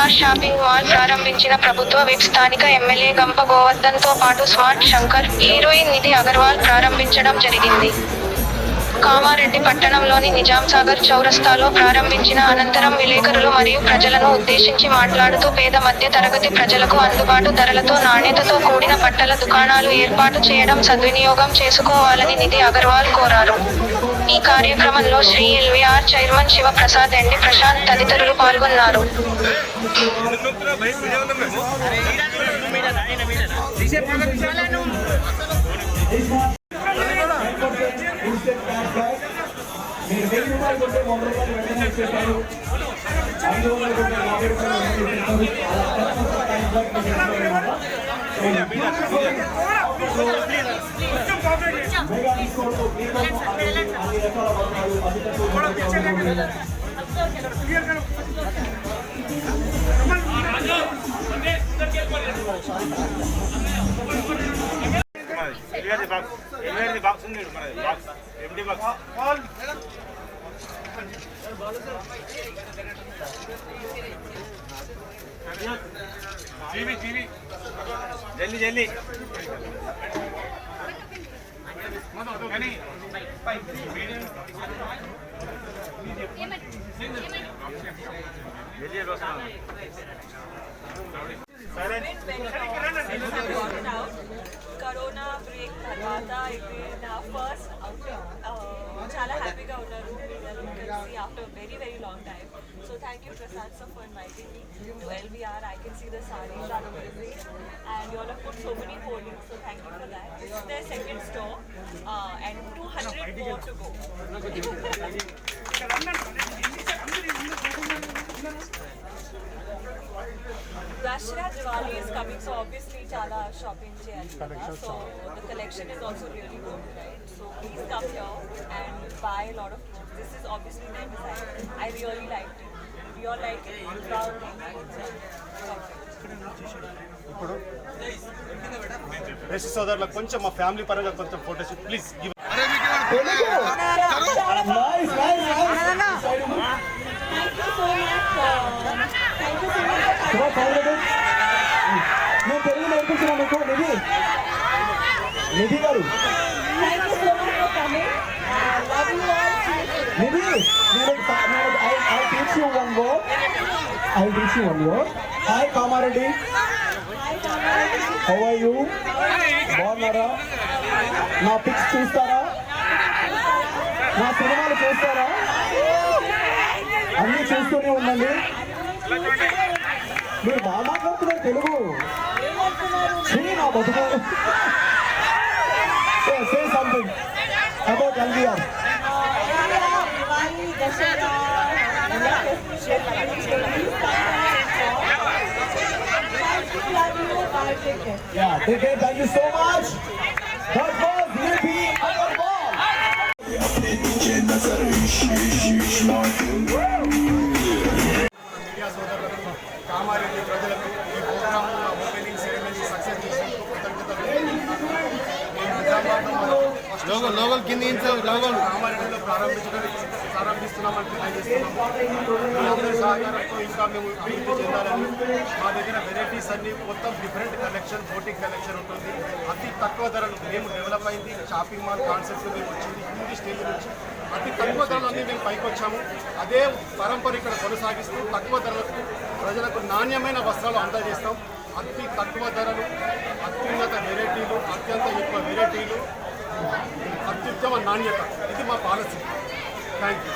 Star shopping mall ప్రారంభించిన ప్రభుత్వ whip. స్థానిక ఎమ్మెల్యే గంప గోవర్ధన్తో పాటు స్మార్ట్ శంకర్, హీరోయిన్ నిధి అగర్వాల్ ప్రారంభించడం జరిగింది. కామారెడ్డి పట్టణంలోని నిజాంసాగర్ చౌరస్తాలో ప్రారంభించిన అనంతరం విలేకరులు మరియు ప్రజలను ఉద్దేశించి మాట్లాడుతూ పేద మధ్య తరగతి ప్రజలకు అందుబాటు ధరలతో నాణ్యతతో కూడిన బట్టల దుకాణాలు ఏర్పాటు చేయడం సద్వినియోగం చేసుకోవాలని నిధి అగర్వాల్ కోరారు. ఈ కార్యక్రమంలో శ్రీ ఎల్వీఆర్ చైర్మన్ శివప్రసాద్, ఎండి ప్రశాంత్ తదితరులు పాల్గొన్నారు. మీరు ₹1000 కొంటే ₹100 వెంటనే ఇచ్చేస్తారు. ₹500 కొంటే ₹50 వెంటనే जल्दी जल्दी కరోనా బ్రేక్ తర్వాత ఇది నా ఫస్ట్ అవుటింగ్. చాలా హ్యాపీగా ఉన్నారు after very very long time. So thank you Prasad sir for inviting me to LVR. I can see the sarees are amazing and you all have put so many holdings, so thank you for that. This is their second store and 200 more to go. Dussehra Diwali is coming, so obviously chala shopping cheyali. So the collection is also really good, right? So please come here and buy a lot of clothes. This is obviously their design. I really liked it. You all like it? Brown thing. ఇప్పుడు press సోదరులకు కొంచెం మా family పరంగా కొంచెం photos please give. నేను తెలుగు నేర్పించిన మీకు నిధి గారు. నిధి, I'll teach you one word. Hi Kamareddy. How are you? బాగున్నారా? నా పిక్స్ చూస్తారా? నా సినిమాలు చూస్తారా? అన్నీ చూస్తూనే ఉండండి. మీరు బాగా మాట్లాడుతున్నారు తెలుగు. నా బతుకు. Say something about LVR. Yeah, take care. Thank you so much. That was Nithi Agarwal. Media సోదరులకు, కామారెడ్డి ప్రజలకు ఈ ప్రోగ్రామ్ ఓపెనింగ్ సెరమనీ సక్సెస్ చేసి లోగోలు కింద లోగోలు కామారెడ్డిలో ప్రారంభిస్తున్నామని తెలియజేస్తున్నాము. అందరి సహకారంతో ఇంకా మేము అభివృద్ధి చెందాలని. మా దగ్గర వెరైటీస్ అన్ని మొత్తం డిఫరెంట్ కలెక్షన్, బోటిక్ కలెక్షన్ ఉంటుంది. అతి తక్కువ ధరలు మేము డెవలప్ అయింది. షాపింగ్ మాల్ కాన్సెప్ట్ మేము వచ్చింది హిందీ స్టేజ్ నుంచి. అతి తక్కువ ధరలు అన్నీ మేము పైకి వచ్చాము. అదే పరంపర ఇక్కడ కొనసాగిస్తూ తక్కువ ధరలకు ప్రజలకు నాణ్యమైన వస్త్రాలు అందజేస్తాం. అతి తక్కువ ధరలు, అత్యున్నత వెరైటీలు, అత్యంత ఎక్కువ వెరైటీలు, అత్యుత్తమ నాణ్యత, ఇది మా పాలసీ. Thank you.